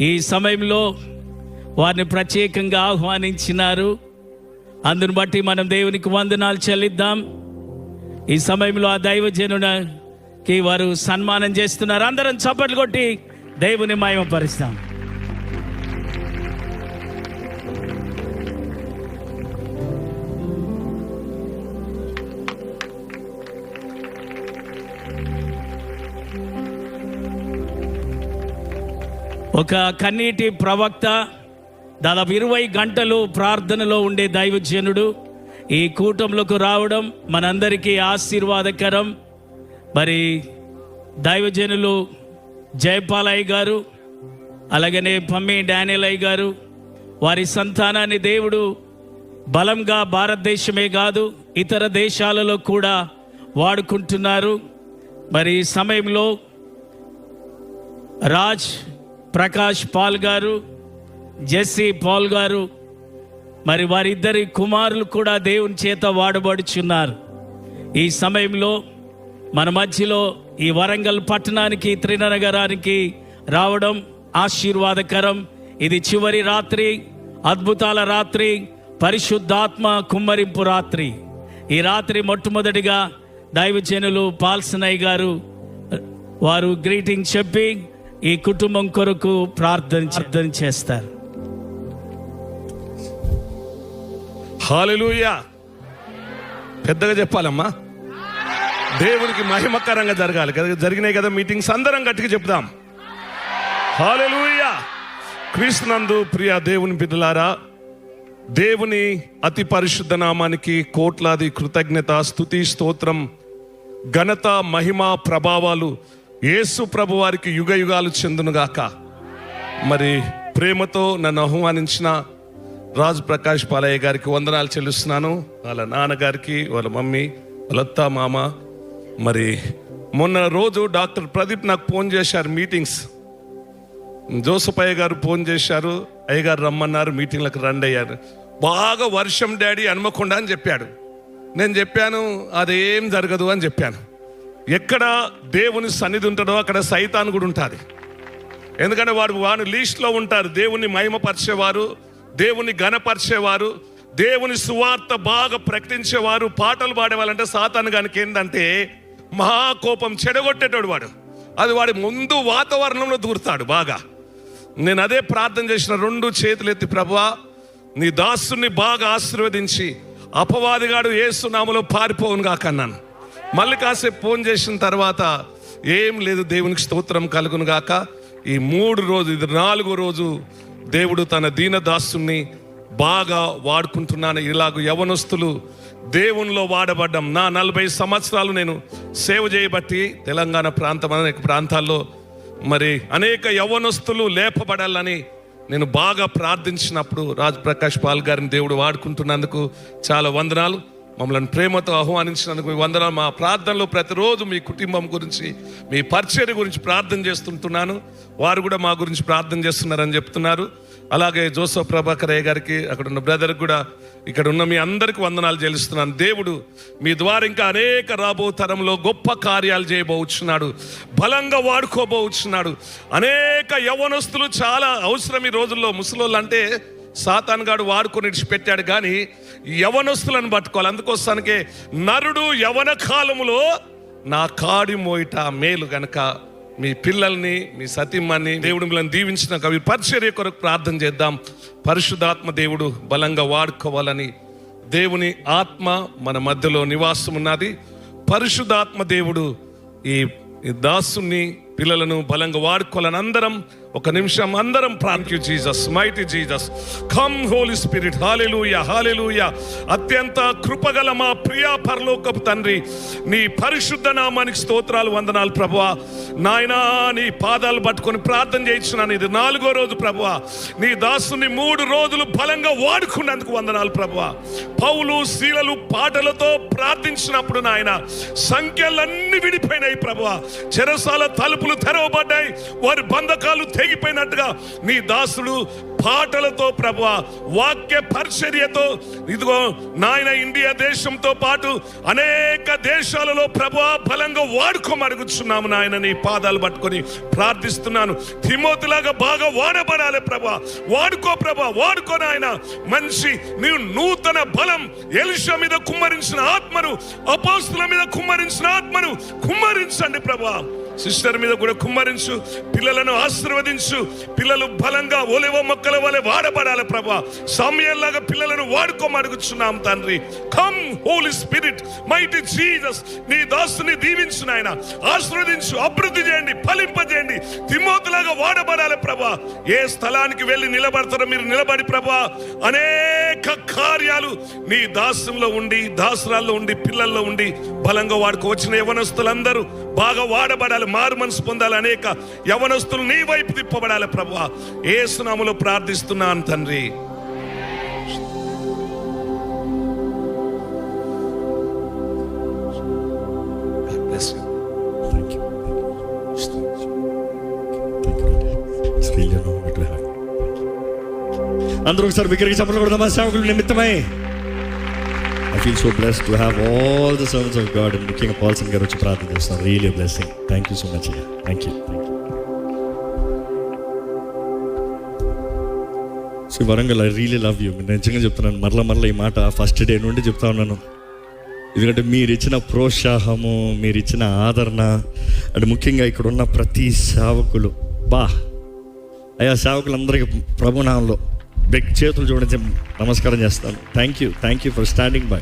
ఈ సమయంలో వారిని ప్రత్యేకంగా ఆహ్వానించినారు. అందును బట్టి మనం దేవునికి వందనాలు చెల్లిద్దాం. ఈ సమయంలో ఆ దైవజనునికి వారు సన్మానం చేస్తున్నారు. అందరం చప్పట్లు కొట్టి దేవుని మహిమపరుస్తాం. ఒక కన్నీటి ప్రవక్త, దాదాపు 20 గంటలు ప్రార్థనలో ఉండే దైవజనుడు ఈ కూటంలోకి రావడం మనందరికీ ఆశీర్వాదకరం. మరి దైవజనులు జయపాలయ్య గారు, అలాగనే పమ్మి డానియలయ్య గారు, వారి సంతానాన్ని దేవుడు బలంగా భారతదేశమే కాదు ఇతర దేశాలలో కూడా వాడుకుంటున్నారు. మరి ఈ సమయంలో రాజ్ ప్రకాష్ పాల్ గారు, జెస్సీ పాల్ గారు, మరి వారిద్దరి కుమారులు కూడా దేవుని చేత వాడబడుచున్నారు. ఈ సమయంలో మన మధ్యలో ఈ వరంగల్ పట్టణానికి, త్రినగరానికి రావడం ఆశీర్వాదకరం. ఇది చివరి రాత్రి, అద్భుతాల రాత్రి, పరిశుద్ధాత్మ కుమ్మరింపు రాత్రి. ఈ రాత్రి మొట్టమొదటిగా దైవజనులు పాల్సనయ్య గారు వారు గ్రీటింగ్ చెప్పి ఈ కుటుంబం కొరకు ప్రార్థన చేస్తారు. హల్లెలూయా. పెద్దగా చెప్పాలమ్మా. దేవునికి మహిమకరంగా జరగాలి కదా. జరిగినాయి కదా మీటింగ్స్, అందరం గట్టిగా చెప్దాం హల్లెలూయా. క్రీస్తునందు ప్రియ దేవుని బిడ్డలారా, దేవుని అతి పరిశుద్ధ నామానికి కోట్లాది కృతజ్ఞత, స్తుతి, స్తోత్రం, ఘనత, మహిమ, ప్రభావాలు యేసు ప్రభు వారికి యుగ యుగాలు చెందునుగాక. మరి ప్రేమతో నన్ను ఆహ్వానించిన రాజ్ ప్రకాష్ పాలయ్య గారికి వందనాలు చెల్లిస్తున్నాను. వాళ్ళ నాన్నగారికి, వాళ్ళ మమ్మీ, వాళ్ళ అత్త, మామ. మరి మొన్న రోజు డాక్టర్ ప్రదీప్ నాకు ఫోన్ చేశారు. మీటింగ్స్ జోసఫ్ అయ్య గారు ఫోన్ చేశారు, అయ్య గారు రమ్మన్నారు, మీటింగ్లకు రండి అయ్యారు. బాగా వర్షం డాడీ హన్మకొండ అని చెప్పాడు. నేను చెప్పాను అదేం జరగదు అని చెప్పాను. ఎక్కడ దేవుని సన్నిధి ఉంటుందో అక్కడ సైతాన్ కూడా ఉంటుంది. ఎందుకంటే వాడు లీస్ట్లో ఉంటారు. దేవుని మహిమపరిచేవారు, దేవుని ఘనపరిచేవారు, దేవుని సువార్త బాగా ప్రకటించేవారు, పాటలు పాడేవాళ్ళంటే సాతాను గానికి ఏంటంటే మహాకోపం, చెడగొట్టేటోడు వాడు. అది వాడి ముందు వాతావరణంలో దూరుతాడు బాగా. నేను అదే ప్రార్థన చేసిన, 2 చేతులు ఎత్తి, ప్రభువా నీ దాసుని బాగా ఆశీర్వదించి అపవాదిగాడు యేసు నామములో పారిపోవును గాక అన్నాను. మళ్ళీ కాసేపు ఫోన్ చేసిన తర్వాత ఏం లేదు, దేవునికి స్తోత్రం కలుగును గాక. ఈ 3 రోజు, ఇది 4వ రోజు దేవుడు తన దీనదాసుని బాగా వాడుకుంటున్నాను. ఇలాగ యవనస్తులు దేవునిలో వాడబడ్డం. నా 40 సంవత్సరాలు నేను సేవ చేయబట్టి తెలంగాణ ప్రాంతం, అనేక ప్రాంతాల్లో మరి అనేక యవనస్తులు లేపబడాలని నేను బాగా ప్రార్థించినప్పుడు రాజ్ ప్రకాష్ పాల్ గారిని దేవుడు వాడుకుంటున్నందుకు చాలా వందనాలు. మమ్మల్ని ప్రేమతో ఆహ్వానించినందుకు వందనాలు. మా ప్రార్థనలో ప్రతిరోజు మీ కుటుంబం గురించి, మీ పరిచర్య గురించి ప్రార్థన చేస్తుంటున్నాను. వారు కూడా మా గురించి ప్రార్థన చేస్తున్నారని చెప్తున్నారు. అలాగే జోసఫ్ ప్రభాకర్ అయ్య గారికి, అక్కడ ఉన్న బ్రదర్ కూడా, ఇక్కడ ఉన్న మీ అందరికీ వందనాలు చెల్లిస్తున్నాను. దేవుడు మీ ద్వారా ఇంకా అనేక రాబో తరంలో గొప్ప కార్యాలు చేయబోచున్నాడు, బలంగా వాడుకోబోచున్నాడు. అనేక యవ్వనస్తులు చాలా అవసరం ఈ రోజుల్లో. ముసలోళ్ళు అంటే సాతాను గాడు వాడుకొని ఇడిచిపెట్టాడు, కానీ యవనస్తులను పట్టుకోవాలి. అందుకోసానికే నరుడు యవన కాలములో నా కాడి మోయిట మేలు గనక మీ పిల్లల్ని, మీ సతీమణి దేవుడు మిమ్మల్ని దీవించిన కవి పరిచర్య కొరకు ప్రార్థన చేద్దాం. పరిశుద్ధాత్మ దేవుడు బలంగా వాడుకోవాలని. దేవుని ఆత్మ మన మధ్యలో నివాసం ఉన్నది. పరిశుద్ధాత్మ దేవుడు ఈ దాసుని, పిల్లలను బలంగా వాడుకోవాలని అందరం ఒక నిమిషం అందరం ప్రార్థన. Jesus, mighty Jesus, come Holi spirit. Hallelujah, hallelujah. అత్యంత కృపగల మా ప్రియా పరలోకపు తండ్రి, నీ పరిశుద్ధ నామానికి స్తోత్రాలు, వందనాలు ప్రభువా. నాయనా నీ పాదాలు పట్టుకొని ప్రార్థన చేయించున్నాను. ఇది 4వ రోజు ప్రభువా. నీ దాసుని 3 రోజులు బలంగా వాడుకున్నందుకు వందనాలు ప్రభువా. పౌలు శీలలు పాటలతో ప్రార్థించినప్పుడు నాయన సంఖ్యలన్నీ విడిపోయినాయి ప్రభువా. చెరసాల తలుపులు తలుపులు తెరవబడ్డాయి, వారి బంధకాలు తెగిపోయినట్టుగా నీ దాసుడు పాటలతో ప్రభువా, వాక్య పరిచర్యతో ఇదిగో నాయన ఇండియా దేశంతో పాటు అనేక దేశాలలో ప్రభువా బలంగా వాడుకోమరుగుచున్నాము నాయన. నీ పాదాలు పట్టుకొని ప్రార్థిస్తున్నాను. తిమోతిలాగా బాగా వాడబడాలి ప్రభువా. వాడుకో ప్రభువా, వాడుకో నాయన. మంచి నీవు నూతన బలం ఎలీషా మీద కుమ్మరించిన ఆత్మను, అపోస్తుల మీద కుమ్మరించిన ఆత్మను కుమ్మరించండి ప్రభువా. సిస్టర్ మీద కూడా కుమ్మరించు, పిల్లలను ఆశీర్వదించు. పిల్లలు బలంగా ఒలివ మొక్కల వలె వాడబడాలి ప్రభా. సమయంలాగా పిల్లలను వాడుకోమడుగుచున్నాం తండ్రి. Come Holi Spirit, mighty Jesus, నీ దాసుని దీవించు నాయన. ఆశీర్వదించు, అభివృద్ధి చేయండి, ఫలింపజేయండి. తిమోతిలాగా వాడబడాలి ప్రభా. ఏ స్థలానికి వెళ్ళి నిలబడతారో మీరు నిలబడి ప్రభా, అనేక కార్యాలు నీ దాసంలో ఉండి, దాసరాల్లో ఉండి, పిల్లల్లో ఉండి బలంగా వాడుకోవచ్చిన యవనస్తులందరూ బాగా వాడబడాలి, మారు మనసు పొందాలి. అనేక యవనస్తులు నీ వైపు తిప్పబడాలి ప్రభువా. యేసు నామములో ప్రార్థిస్తున్నాను తండ్రి. అందరూ ఒకసారి విగ్రహ చప్పట్లు కొడదామా సేవకుల నిమిత్తమై. I feel so blessed to have all the servants of God, and ముఖ్యంగా పాల్సన్ గారు వచ్చి ప్రార్థన చేస్తున్నారు. Really a blessing. Thank you so much. Thank you. So Warangal, I really love you. నేను నిజంగా చెప్తున్నాను, మరలా ఈ మాట ఫస్ట్ డే నుండి చెప్తా ఉన్నాను. ఎందుకంటే మీరు ఇచ్చిన ప్రోత్సాహము, మీరు ఇచ్చిన ఆదరణ, అంటే ముఖ్యంగా ఇక్కడ ఉన్న ప్రతి సేవకులు అయ్యా సేవకులందరికీ ప్రభునామంలో చేతులు జోడించి నమస్కారం చేస్తాను. Thank you for standing by.